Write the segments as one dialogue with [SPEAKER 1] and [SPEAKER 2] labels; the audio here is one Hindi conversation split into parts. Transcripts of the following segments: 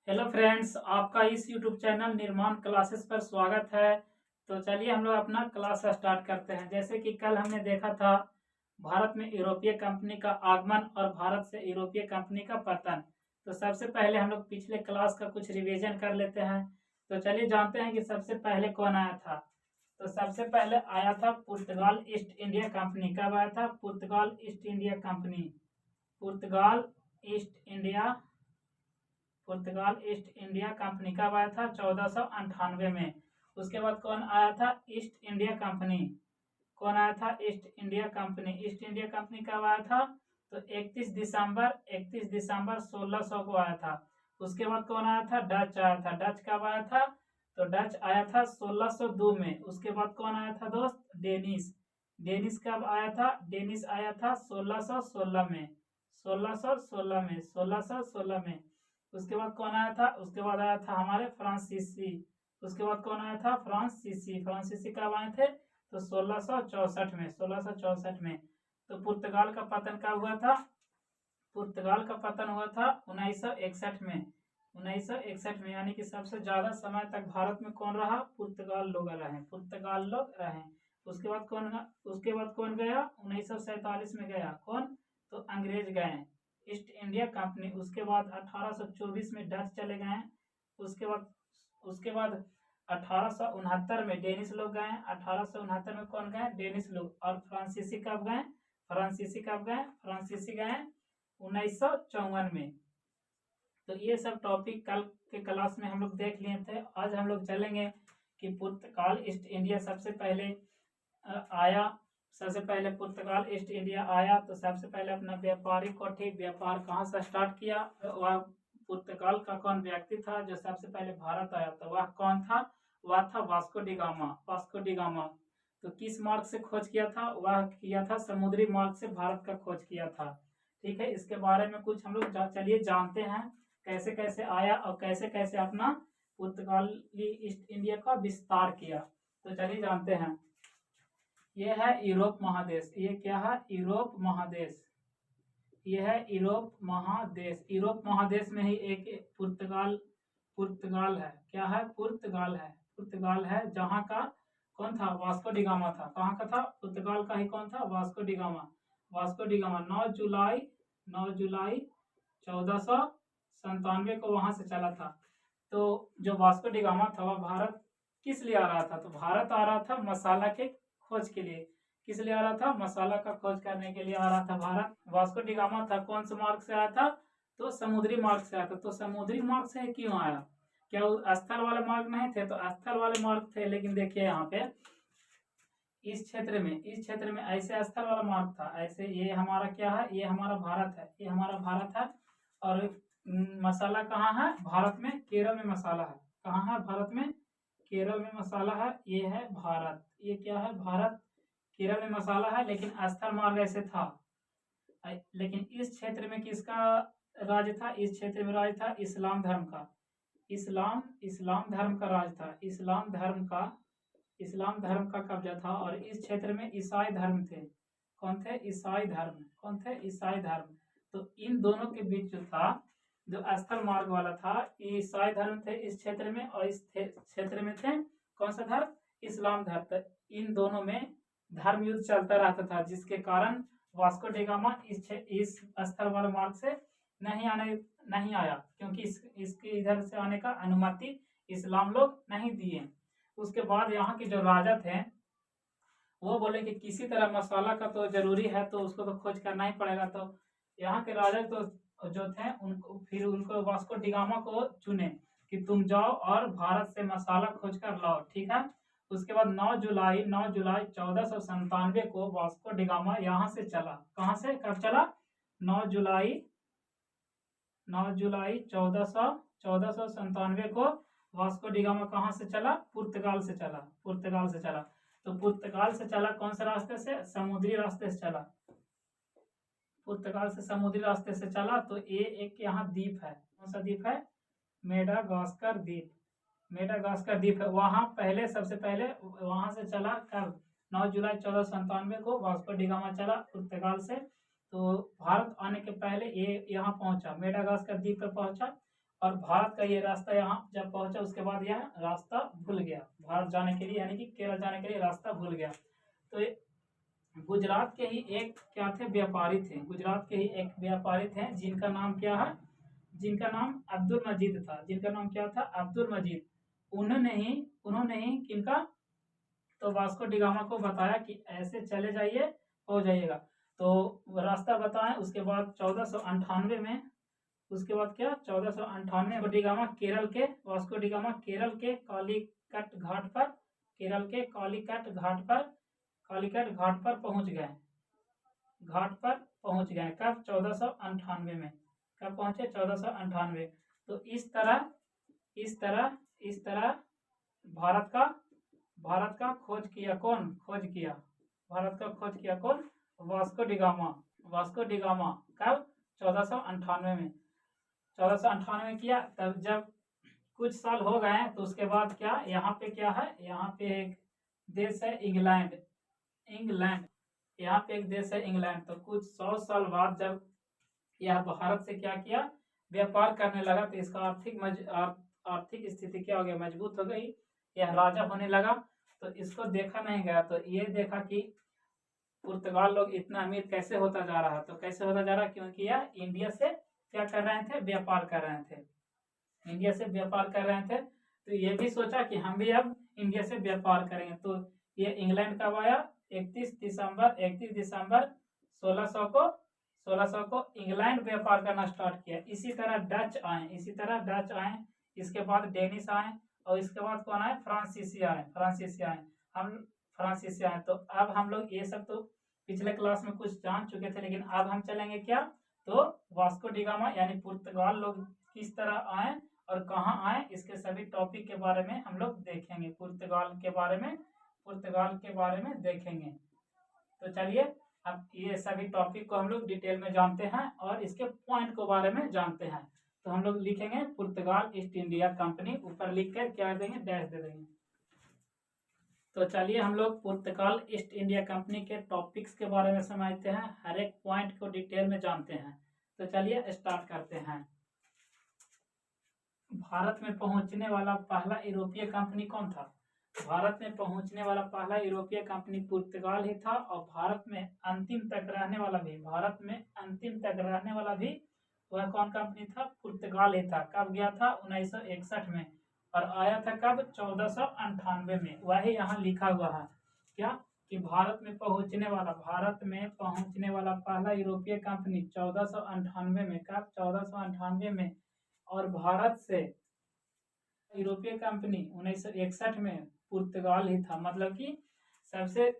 [SPEAKER 1] हेलो फ्रेंड्स, आपका इस यूट्यूब चैनल निर्माण क्लासेस पर स्वागत है। तो चलिए हम लोग अपना क्लास स्टार्ट करते हैं। जैसे कि कल हमने देखा था भारत में यूरोपीय कंपनी का आगमन और भारत से यूरोपीय कंपनी का पतन। तो सबसे पहले हम लोग पिछले क्लास का कुछ रिवीजन कर लेते हैं। तो चलिए जानते हैं कि सबसे पहले कौन आया था। तो सबसे पहले आया था पुर्तगाल ईस्ट इंडिया कंपनी। कब आया था? पुर्तगाल ईस्ट इंडिया कंपनी। पुर्तगाल ईस्ट इंडिया पुर्तगाल ईस्ट इंडिया कंपनी कब आया था? 1498 में। उसके बाद कौन आया था? East India company. कौन आया था? East India company. East India company कब आया था? तो 31 दिसंबर 1600 को आया था। उसके बाद कौन आया था? डच आया था। डच कब आया था? तो डच आया था 1602 में। उसके बाद कौन आया था दोस्त? डेनिस। डेनिस कब आया था? डेनिस आया था 1616 में। 1616 में। उसके बाद कौन आया था? उसके बाद आया था हमारे फ्रांसीसी। उसके बाद कौन आया था? फ्रांसीसी। फ्रांसीसी कब आए थे? तो 1664 में। 1664 में। तो पुर्तगाल का पतन कब हुआ था? पुर्तगाल का पतन हुआ था 1961 में। 1961 में, यानी कि सबसे ज्यादा समय तक भारत में कौन रहा? पुर्तगाल लोग रहे। पुर्तगाल लोग रहे। उसके बाद कौन गया? 1947 में गया। कौन? तो अंग्रेज गए, ईस्ट इंडिया कंपनी। उसके बाद 1824 में डच चले गए। उसके बाद 1869 में डेनिस लोग गए। 1869 में कौन गए? डेनिस लोग। और फ्रांसीसी कब गए? फ्रांसीसी गए 1954 में। तो ये सब टॉपिक कल के क्लास में हम लोग देख लिए थे। आज हम लोग चलेंगे कि पुर्तगाल ईस्ट इंडिया सबसे पहले आया। सबसे पहले पुर्तगाल ईस्ट इंडिया आया तो सबसे पहले अपना व्यापारिक व्यापार कहाँ से स्टार्ट किया? वह पुर्तगाल का कौन व्यक्ति था जो सबसे पहले भारत आया था? वह कौन था? वह था Vasco D gamma. Vasco D gamma. तो किस मार्ग से खोज किया था? वह किया था समुद्री मार्ग से भारत का खोज किया था। ठीक है, इसके बारे में कुछ हम लोग चलिए जानते हैं कैसे कैसे आया और कैसे कैसे अपना पुर्तगाली ईस्ट इंडिया का विस्तार किया। तो चलिए जानते हैं। ये है यूरोप महादेश। ये क्या है? यूरोप महादेश। ये है यूरोप महादेश। यूरोप महादेश में ही एक पुर्तगाल पुर्तगाल है। क्या है? पुर्तगाल है। पुर्तगाल है जहाँ का कौन था? वास्को डी गामा था। कहाँ का था? पुर्तगाल का ही कौन था? Vasco D gamma. Vasco D gamma 9 जुलाई 1497 को वहां से चला था। तो जो वास्को डी गामा था वह भारत किस लिए आ रहा था? तो भारत आ रहा था मसाला के खोज के लिए। किस लिए आ रहा था? मसाला का खोज करने के लिए आ रहा था भारत। वास्को डी गामा था कौन से मार्ग से आया था? तो समुद्री मार्ग से आया था। तो समुद्री मार्ग से क्यों आया? क्या वो स्थल वाले मार्ग नहीं थे? तो स्थल वाले मार्ग थे, लेकिन देखिए यहाँ पे इस क्षेत्र में ऐसे स्थल वाला मार्ग था। ऐसे ये हमारा क्या है? ये हमारा भारत है। ये हमारा भारत है। और मसाला कहाँ है? भारत में केरल में मसाला है। कहाँ है? भारत में केरल में मसाला है। ये है भारत। ये क्या है? भारत। केरल में मसाला है, लेकिन स्थल मार्ग ऐसे था। लेकिन इस क्षेत्र में किसका राज था? इस क्षेत्र में राज था इस्लाम धर्म का। इस्लाम धर्म का राज था। इस्लाम धर्म का कब्जा था। और इस क्षेत्र में ईसाई धर्म थे। कौन थे? ईसाई धर्म। कौन थे? ईसाई धर्म। तो इन दोनों के बीच जो था, जो स्थल मार्ग वाला था, ईसाई धर्म थे इस क्षेत्र में, और इस क्षेत्र में थे कौन सा धर्म? इस्लाम धर्म। तो इन दोनों में धर्म युद्ध चलता रहता था, जिसके कारण वास्को डी गामा इस स्थल वाले मार्ग से नहीं आया, क्योंकि इसके इधर से आने का अनुमति इस्लाम लोग नहीं दिए। उसके बाद यहाँ के जो राजा थे वो बोले कि किसी तरह मसाला का तो जरूरी है, तो उसको तो खोज करना ही पड़ेगा। तो यहाँ के राजा तो जो थे उनको वास्को डी गामा को चुने कि तुम जाओ और भारत से मसाला खोज कर लाओ। ठीक है। उसके बाद 9 जुलाई 1497 को वास्को डी गामा यहाँ से चला। कहाँ से? कब चला? 9 जुलाई 9 जुलाई 1497 को वास्को डी गामा कहाँ से चला? पुर्तगाल से चला। पुर्तगाल से चला। तो पुर्तगाल से चला कौन से रास्ते से? समुद्री रास्ते से चला। पुर्तगाल से समुद्री रास्ते से चला। तो ये एक यहाँ द्वीप है। कौन सा द्वीप है? मेडागास्कर द्वीप। मेडागास्कर द्वीप है। वहां पहले सबसे पहले वहां से चला। कब? 9 जुलाई 1497 को वास्को डी गामा चला पुर्तगाल से। तो भारत आने के पहले ये यहाँ पहुंचा, मेडागास्कर द्वीप पर पहुंचा। और भारत का ये रास्ता यहाँ जब पहुंचा उसके बाद यह रास्ता भूल गया भारत जाने के लिए, यानी कि केरल जाने के लिए रास्ता भूल गया। तो गुजरात के ही एक क्या थे, व्यापारी थे, गुजरात के ही एक व्यापारी थे जिनका नाम क्या है, जिनका नाम अब्दुल मजीद था, जिनका नाम क्या था, अब्दुल मजीद। उन्होंने ही किनका, तो वास्को डिगामा को बताया कि ऐसे चले जाइए, हो जाइएगा। तो रास्ता बताएं। उसके बाद 1498 में, उसके बाद क्या, 1498 डिगामा केरल के, वास्को डिगामा केरल के कालीकट घाट पर, केरल के कालीकट घाट पर पहुंच गए, घाट पर पहुंच गए। कब, 1498 में। कब पहुंचे, 1498। तो इस तरह भारत का खोज किया कौन, भारत का खोज किया कौन, वास्को डिगामा। वास्को डिगामा कब, 1498 में, 1498 में किया। तब जब कुछ साल हो गए तो उसके बाद क्या, यहाँ पे क्या है, यहाँ पे एक देश है इंग्लैंड, यहाँ पे एक देश है इंग्लैंड। तो कुछ 100 साल बाद जब यह भारत से क्या किया, व्यापार करने लगा, तो इसका आर्थिक स्थिति क्या हो गया, मजबूत हो गई, यह राजा होने लगा। तो इसको देखा नहीं गया, तो ये देखा कि पुर्तगाल लोग इतना अमीर कैसे होता जा रहा है। तो कैसे होता जा रहा, क्योंकि यह इंडिया से क्या कर रहे थे, व्यापार कर रहे थे, इंडिया से व्यापार कर रहे थे। तो ये भी सोचा कि हम भी अब इंडिया से व्यापार करेंगे। तो ये इंग्लैंड कब आया, 31 दिसंबर 1600 को इंग्लैंड व्यापार करना स्टार्ट किया। इसी तरह डच आए, इसके बाद डेनिश आए, और इसके बाद कौन आए, फ्रांसीसी आए। हम फ्रांसीसी आए। तो अब हम लोग ये सब तो पिछले क्लास में कुछ जान चुके थे, लेकिन अब हम चलेंगे क्या, तो वास्को डिगामा यानी पुर्तगाल लोग किस तरह आए और कहाँ आए, इसके सभी टॉपिक के बारे में हम लोग देखेंगे, पुर्तगाल के बारे में देखेंगे। तो चलिए अब ये सभी टॉपिक को हम लोग डिटेल में जानते हैं और इसके पॉइंट के बारे में जानते हैं। तो हम लोग लिखेंगे पुर्तगाल ईस्ट इंडिया कंपनी, ऊपर लिख कर क्या देंगे, डैश दे देंगे। तो चलिए हम लोग पुर्तगाल ईस्ट इंडिया कंपनी के टॉपिक्स के बारे में समझते हैं, हर एक पॉइंट को डिटेल में जानते हैं। तो चलिए स्टार्ट करते हैं। भारत में पहुंचने वाला पहला यूरोपीय कंपनी कौन था, भारत में पहुंचने वाला पहला यूरोपीय कंपनी पुर्तगाल ही था। और भारत में अंतिम तक रहने वाला भी वह कौन कंपनी था, पुर्तगाल ही था। कब गया था, 1961 में, और आया था कब, 1498 में। वही यहाँ लिखा हुआ है क्या, कि भारत में पहुंचने वाला पहला यूरोपीय कंपनी 1498 में। कब, 1498 में। और भारत से यूरोपीय कंपनी 1961 में पुर्तगाल ही था। मतलब कि सबसे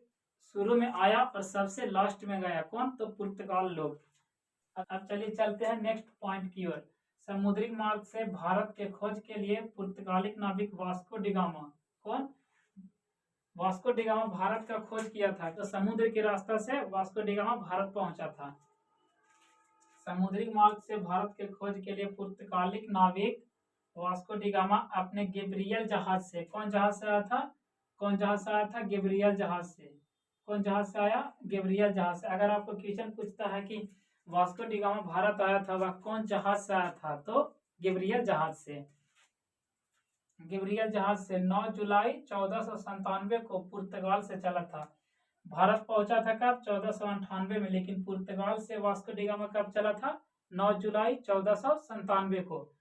[SPEAKER 1] शुरू में आया और सबसे लास्ट में गया कौन, तो पुर्तगाल लोग। अब चलिए चलते हैं नेक्स्ट पॉइंट की ओर। समुद्री मार्ग से भारत के खोज के लिए पुर्तगाली नाविक वास्को डिगामा, कौन, वास्को डिगामा भारत का खोज किया था। तो समुद्र के रास्ता से वास्को डिगामा भारत पहुंचा था। समुद्री मार्ग से भारत के खोज के लिए पुर्तगाली नाविक वास्को डिगामा अपने गैब्रियल जहाज से, कौन जहाज से आया था, गैब्रियल जहाज से। कौन जहाज से आया, गैब्रियल जहाज से। अगर आपको क्वेश्चन पूछता है कि वास्को डिगामा भारत आया था, वह कौन जहाज से आया था, तो गैब्रियल जहाज से। 9 जुलाई 1497 को पुर्तगाल से चला था। भारत पहुंचा था कब, 1498 में, लेकिन पुर्तगाल से वास्को डिगामा कब चला था, 9 जुलाई 1497 को।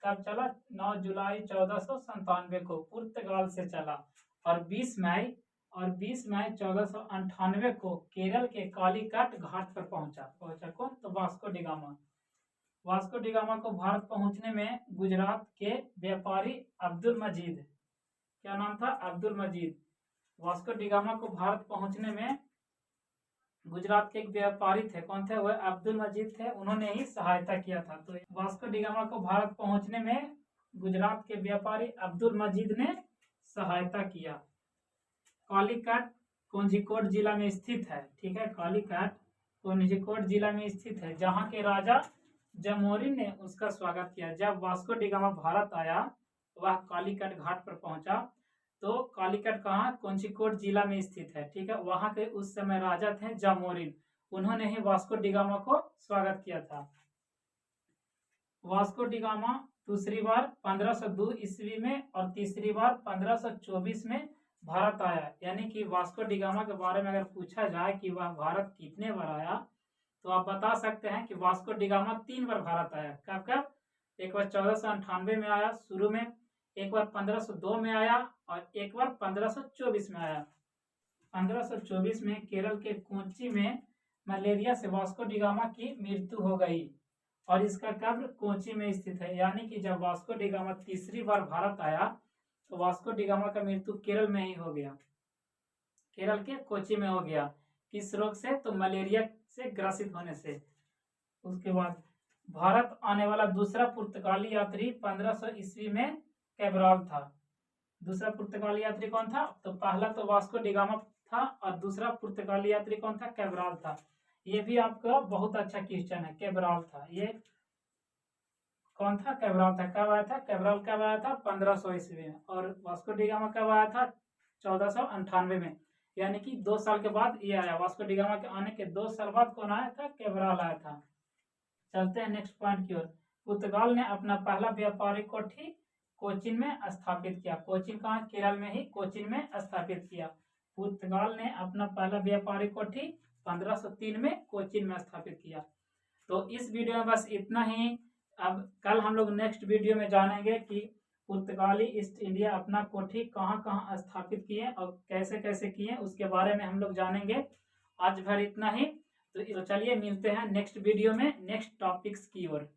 [SPEAKER 1] कब चला, 9 जुलाई 1497 को पुर्तगाल से चला। और 20 मई 1498 को केरल के कालीकट घाट पर पहुंचा कौन, तो वास्को डिगामा। वास्को डिगामा को भारत पहुंचने में गुजरात के व्यापारी अब्दुल मजीद, क्या नाम था, अब्दुल मजीद। वास्को डिगामा को भारत पहुंचने में गुजरात के एक व्यापारी थे, कौन थे, वह अब्दुल मजीद थे, उन्होंने ही सहायता किया था। तो वास्को डिगामा को भारत पहुंचने में गुजरात के व्यापारी अब्दुल मजीद ने सहायता किया। कालीकट कोझिकोड जिला में स्थित है, ठीक है, कालीकट कोझिकोड जिला में स्थित है, जहाँ के राजा जामोरिन ने उसका स्वागत किया। जब वास्को डिगामा भारत आया, वह कालीकट घाट पर पहुंचा। तो कालीकट कहाँ, कोझिकोड जिला में स्थित है, ठीक है। वहां के उस समय राजा थे जामोरिन, उन्होंने ही वास्को डिगामा को स्वागत किया था। वास्को डी गामा दूसरी बार 1502 ईस्वी में और तीसरी बार 1524 में भारत आया। यानी कि वास्को डी गामा के बारे में अगर पूछा जाए कि वह भारत कितने बार आया, तो आप बता सकते हैं कि वास्को डी गामा 3 बार भारत आया। कब कब? एक बार 1498 में आया शुरू में, एक बार 1502 में आया और एक बार 1524 में आया। 1524 में केरल के कोच्चि में मलेरिया से वास्को डी गामा की मृत्यु हो गई और इसका कब्र कोच्चि में स्थित है। यानी कि जब वास्को डी गामा तीसरी बार भारत आया तो वास्को डी गामा का मृत्यु केरल में ही हो गया, केरल के कोच्चि में हो गया। किस रोग से? तो मलेरिया से ग्रसित होने से। उसके बाद भारत आने वाला दूसरा पुर्तगाली यात्री 1500 ईस्वी में कैब्राल था। दूसरा पुर्तगाली यात्री कौन था? तो पहला तो वास्को डी गामा था और दूसरा पुर्तगाली यात्री कौन था? कैब्राल था। ये भी आपका बहुत अच्छा क्वेश्चन है, कैब्राल था। ये कौन था? कैब्राल था। कब आया था? कैब्राल कब आया था? 1500 ईस्वी में। और वास्को डी गामा कब आया था? 1498 में। यानी कि 2 साल के बाद ये आया। वास्को डी गामा के आने के 2 साल बाद कौन आया था? कैब्राल आया था। चलते हैं नेक्स्ट पॉइंट की ओर। पुर्तगाल ने अपना पहला व्यापारिक कोठी कोचिन में स्थापित किया। कोचिन कहाँ? केरल में ही कोचिन में स्थापित किया। पुर्तगाल ने अपना पहला व्यापारिक कोठी 1503 में कोचिन में स्थापित किया। तो इस वीडियो में बस इतना ही। अब कल हम लोग नेक्स्ट वीडियो में जानेंगे कि पुर्तगाली ईस्ट इंडिया अपना कोठी कहाँ कहाँ स्थापित किए और कैसे कैसे किए, उसके बारे में हम लोग जानेंगे। आज भर इतना ही। तो चलिए मिलते हैं नेक्स्ट वीडियो में नेक्स्ट टॉपिक्स की ओर।